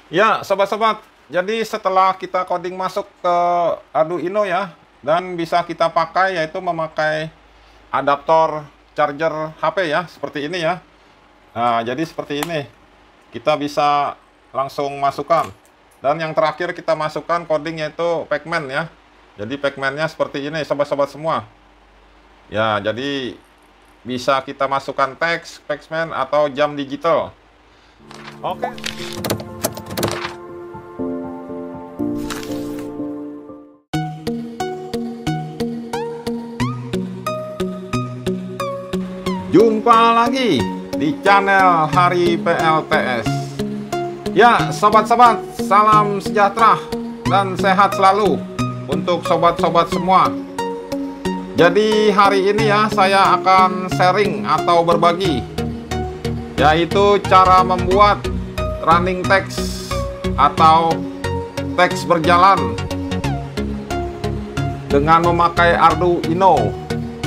Ya, sobat-sobat, jadi setelah kita coding masuk ke Arduino ya, dan bisa kita pakai yaitu memakai adaptor charger HP ya, seperti ini ya. Nah, jadi seperti ini. Kita bisa langsung masukkan. Dan yang terakhir kita masukkan coding yaitu Pacman ya. Jadi Pacman-nya seperti ini, sobat-sobat semua. Ya, jadi bisa kita masukkan teks, Pacman atau jam digital. Oke. Jumpa lagi di channel Hari PLTS. Ya, sobat-sobat, salam sejahtera dan sehat selalu untuk sobat-sobat semua. Jadi hari ini ya saya akan sharing atau berbagi, yaitu cara membuat running text atau teks berjalan dengan memakai Arduino.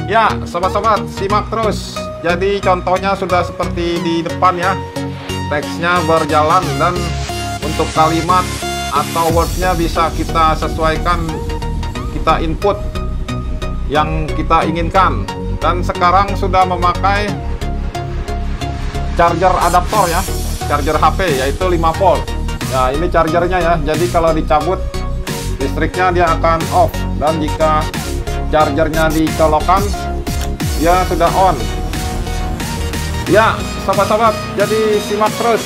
Ya, sobat-sobat, simak terus. Jadi contohnya sudah seperti di depan ya. Teksnya berjalan dan untuk kalimat atau wordnya bisa kita sesuaikan, kita input yang kita inginkan. Dan sekarang sudah memakai charger adaptor ya, charger HP yaitu 5 volt. Nah, ini chargernya ya. Jadi kalau dicabut listriknya dia akan off, dan jika chargernya dicolokkan dia sudah on. Ya, sobat-sobat, jadi simak terus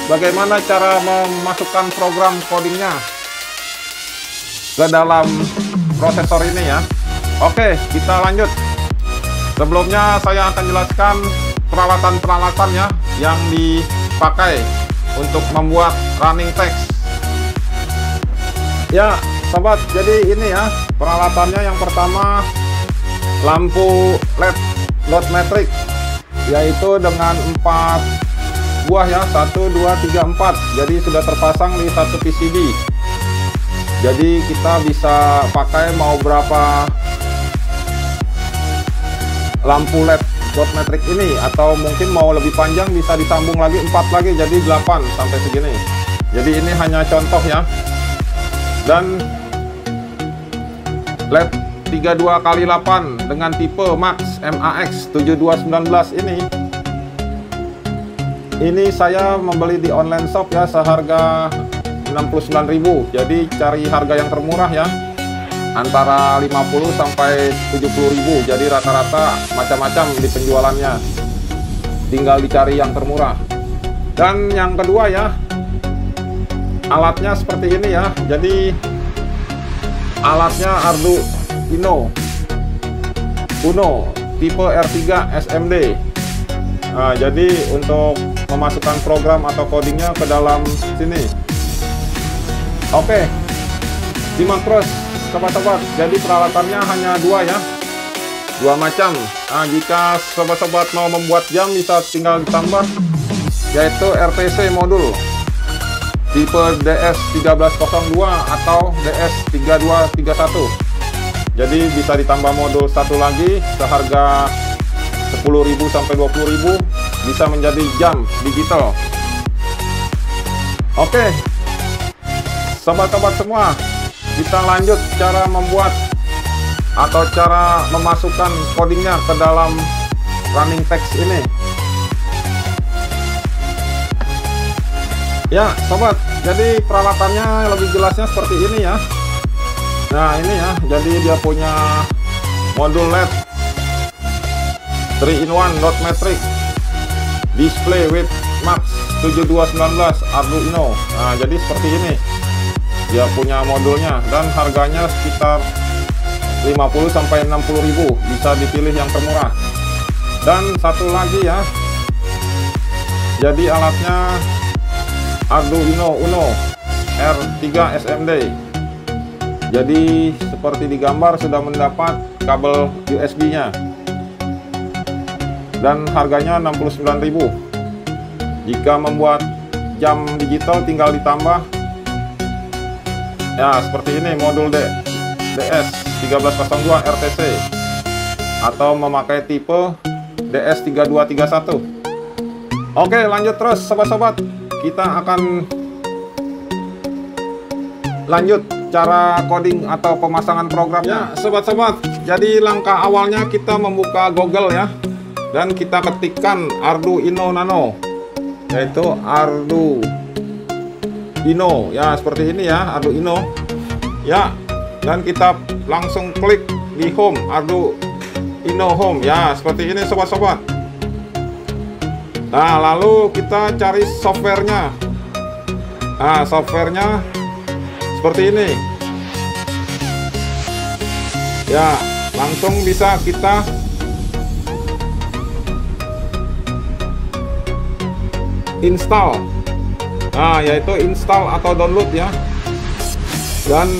bagaimana cara memasukkan program codingnya ke dalam prosesor ini ya. Oke, kita lanjut. Sebelumnya saya akan jelaskan peralatan-peralatan ya yang dipakai untuk membuat running text. Ya, sobat, jadi ini ya peralatannya. Yang pertama, lampu LED dot matrix, yaitu dengan 4 buah ya, 1, 2, 3, 4. Jadi sudah terpasang di satu PCB. Jadi kita bisa pakai mau berapa lampu LED dot matrix ini, atau mungkin mau lebih panjang bisa disambung lagi 4 lagi jadi 8 sampai segini. Jadi ini hanya contoh ya. Dan LED 32x8 dengan tipe Max MAX 7219 ini saya membeli di online shop ya, seharga 69.000. Jadi cari harga yang termurah ya, antara 50 sampai 70.000. Jadi rata-rata macam-macam di penjualannya, tinggal dicari yang termurah. Dan yang kedua ya, alatnya seperti ini ya. Jadi alatnya Arduino Uno tipe R3 SMD. Nah, jadi untuk memasukkan program atau codingnya ke dalam sini. Oke, simak terus sobat-sobat. Jadi peralatannya hanya 2 ya, 2 macam. Nah, jika sobat-sobat mau membuat jam bisa tinggal ditambah, yaitu RTC modul tipe DS1302 atau DS3231. Jadi bisa ditambah modul satu lagi seharga 10.000 sampai 20.000, bisa menjadi jam digital. Oke, sobat-sobat semua, kita lanjut cara membuat atau cara memasukkan codingnya ke dalam running text ini. Ya, sobat, jadi peralatannya lebih jelasnya seperti ini ya. Nah, ini ya, jadi dia punya modul LED 3-in-1 dot matrix display with Max 7219 Arduino. Nah, jadi seperti ini dia punya modulnya, dan harganya sekitar 50 sampai 60.000, bisa dipilih yang termurah. Dan satu lagi ya, jadi alatnya Arduino Uno R3 SMD. Jadi seperti di gambar sudah mendapat kabel USB-nya, dan harganya 69.000. Jika membuat jam digital tinggal ditambah ya seperti ini, modul DS1302 RTC atau memakai tipe DS3231. Oke, lanjut terus sobat-sobat. Kita akan lanjut cara coding atau pemasangan programnya. Ya, sobat-sobat, jadi langkah awalnya kita membuka Google ya, dan kita ketikkan Arduino Nano, yaitu Arduino ya, seperti ini ya, Arduino ya, dan kita langsung klik di home, Arduino home ya, seperti ini sobat-sobat. Nah, lalu kita cari softwarenya. Nah, softwarenya seperti ini ya, langsung bisa kita install. Nah, yaitu install atau download ya, dan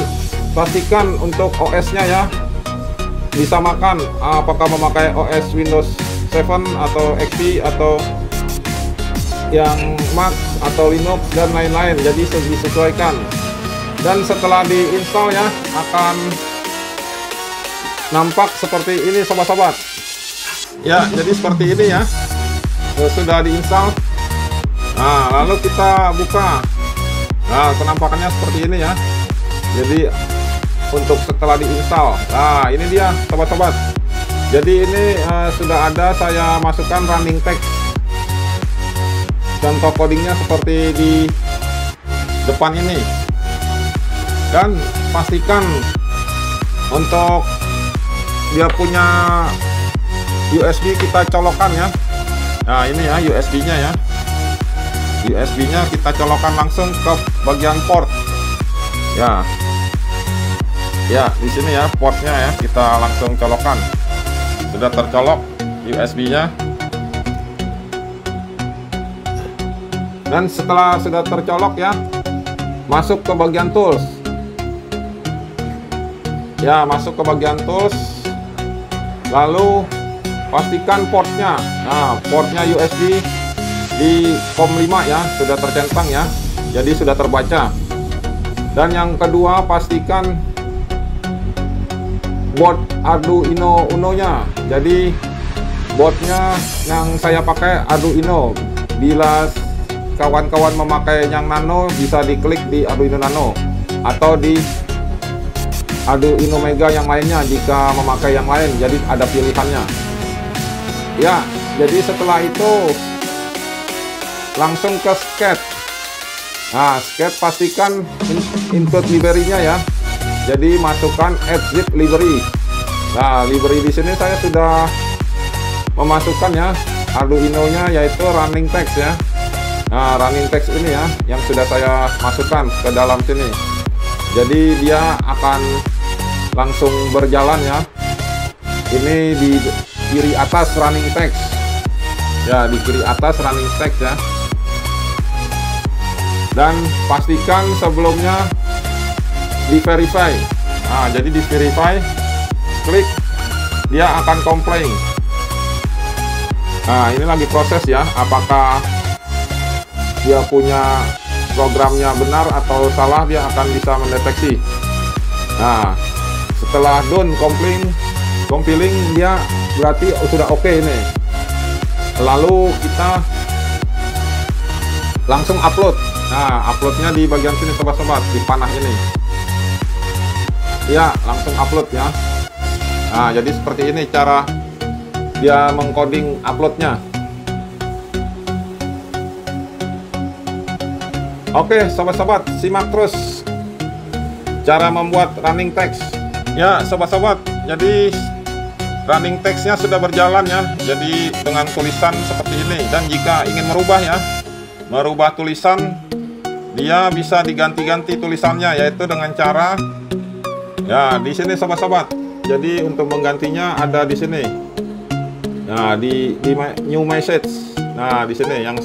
pastikan untuk OS-nya ya disamakan, apakah memakai OS Windows 7 atau XP atau yang Mac atau Linux dan lain-lain, jadi disesuaikan. Dan setelah diinstal ya, akan nampak seperti ini sobat-sobat ya, jadi seperti ini ya, sudah diinstal. Nah, lalu kita buka. Nah, penampakannya seperti ini ya, jadi untuk setelah diinstal. Nah, ini dia sobat-sobat, jadi ini sudah ada, saya masukkan running text. Contoh codingnya seperti di depan ini, dan pastikan untuk dia punya USB kita colokkan ya. Nah, ini ya USB-nya ya, USB-nya kita colokkan langsung ke bagian port ya. Ya, di sini ya portnya ya, kita langsung colokkan. Sudah tercolok USB-nya. Dan setelah sudah tercolok ya, masuk ke bagian tools ya, masuk ke bagian tools, lalu pastikan portnya. Nah, portnya USB di COM5 ya, sudah tercentang ya, jadi sudah terbaca. Dan yang kedua, pastikan board Arduino Uno-nya, jadi boardnya yang saya pakai Arduino. Bila kawan-kawan memakai yang Nano, bisa diklik di Arduino Nano atau di Arduino Mega yang lainnya jika memakai yang lain, jadi ada pilihannya ya. Jadi setelah itu langsung ke sketch. Nah, sketch pastikan input library-nya ya, jadi masukkan add-zip library. Nah, library di sini saya sudah memasukkan ya Arduino-nya, yaitu running text ya. Nah, running text ini ya yang sudah saya masukkan ke dalam sini, jadi dia akan langsung berjalan ya. Ini di kiri atas running text ya, di kiri atas running text ya. Dan pastikan sebelumnya di verify. Nah, jadi di verify, klik, dia akan komplain. Nah, ini lagi proses ya, apakah dia punya programnya benar atau salah, dia akan bisa mendeteksi. Nah, setelah done compiling, dia berarti sudah oke ini. Lalu kita langsung upload. Nah, uploadnya di bagian sini sobat-sobat, di panah ini ya, langsung upload ya. Nah, jadi seperti ini cara dia mengcoding uploadnya. Oke sobat-sobat, simak terus cara membuat running text ya sobat-sobat. Jadi running textnya sudah berjalan ya, jadi dengan tulisan seperti ini. Dan jika ingin merubah tulisan, dia bisa diganti-ganti tulisannya, yaitu dengan cara ya di sini sobat-sobat. Jadi untuk menggantinya ada di sini. Nah, di new message. Nah, di sini yang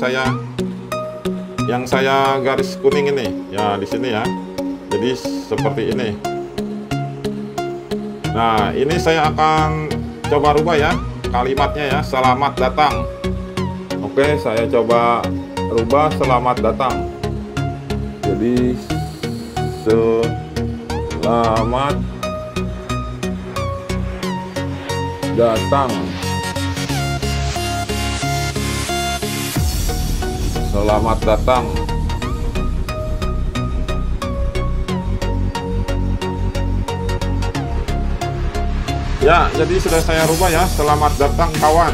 saya garis kuning ini ya, di sini ya. Jadi seperti ini. Nah, ini saya akan coba rubah ya kalimatnya ya, selamat datang. Oke, saya coba rubah selamat datang. Jadi selamat datang. Selamat datang. Ya, jadi sudah saya rubah ya. Selamat datang kawan,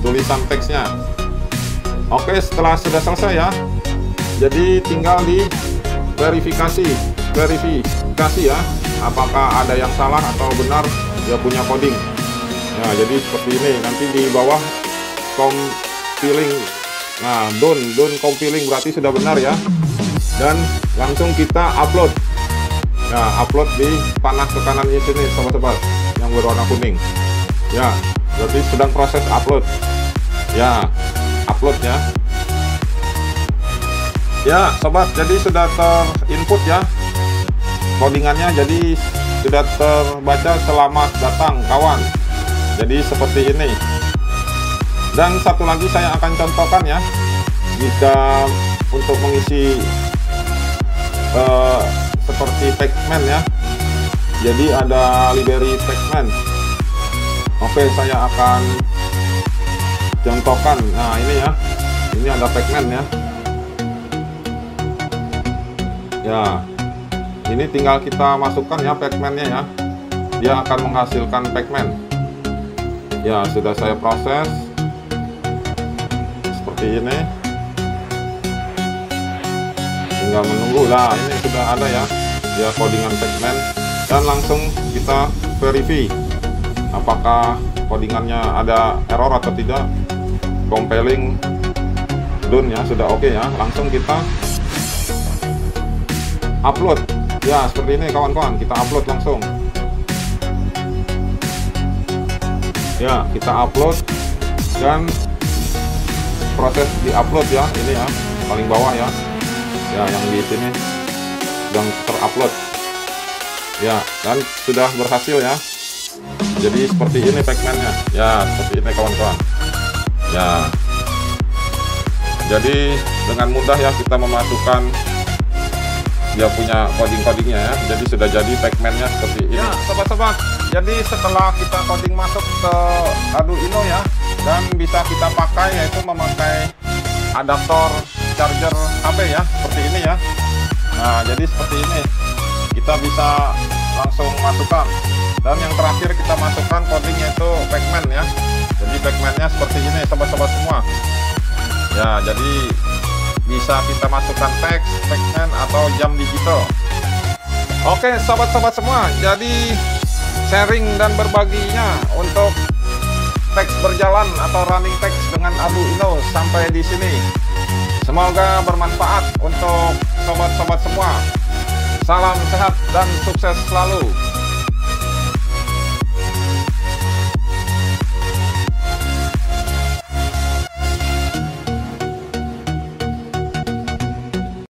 tulisan teksnya. Oke, setelah sudah selesai ya, jadi tinggal di verifikasi ya, apakah ada yang salah atau benar dia punya coding. Ya, jadi seperti ini. Nanti di bawah compiling. Nah, done compiling berarti sudah benar ya. Dan langsung kita upload. Nah, upload di panah ke kanan ini sini, sobat-sobat, yang berwarna kuning. Ya, berarti sedang proses upload. Ya, upload ya. Ya, sobat, jadi sudah terinput ya codingannya, jadi sudah terbaca selamat datang kawan. Jadi seperti ini. Dan satu lagi saya akan contohkan ya, jika untuk mengisi seperti Pacman ya. Jadi ada library Pacman. Oke, saya akan contohkan. Nah, ini ya. Ini ada Pacman ya. Ya. Ini tinggal kita masukkan ya Pacman-nya ya. Dia akan menghasilkan Pacman. Ya, sudah saya proses. Seperti ini. Tinggal menunggu lah. Ini sudah ada ya. Dia codingan Pacman. Dan langsung kita verify apakah codingannya ada error atau tidak. Compiling done ya, sudah oke ya. Langsung kita upload ya, seperti ini kawan-kawan. Kita upload langsung ya, kita upload dan proses di upload ya. Ini ya, paling bawah ya, yang di sini sedang terupload ya, dan sudah berhasil ya. Jadi seperti ini Pacman-nya ya, seperti ini kawan-kawan ya. Jadi dengan mudah ya kita memasukkan dia punya coding-codingnya ya. Jadi sudah jadi Pacman-nya seperti ini ya, sobat-sobat. Jadi setelah kita coding masuk ke Arduino ya, dan bisa kita pakai, yaitu memakai adaptor charger HP ya, seperti ini ya. Nah, jadi seperti ini kita bisa langsung masukkan. Dan yang terakhir kita masukkan codingnya itu Pacman ya. Jadi Pacman-nya seperti ini sobat-sobat semua ya. Jadi bisa kita masukkan teks, Pacman atau jam digital. Oke sobat-sobat semua, jadi sharing dan berbaginya untuk teks berjalan atau running teks dengan Arduino sampai di sini. Semoga bermanfaat untuk sobat-sobat semua. Salam sehat dan sukses selalu.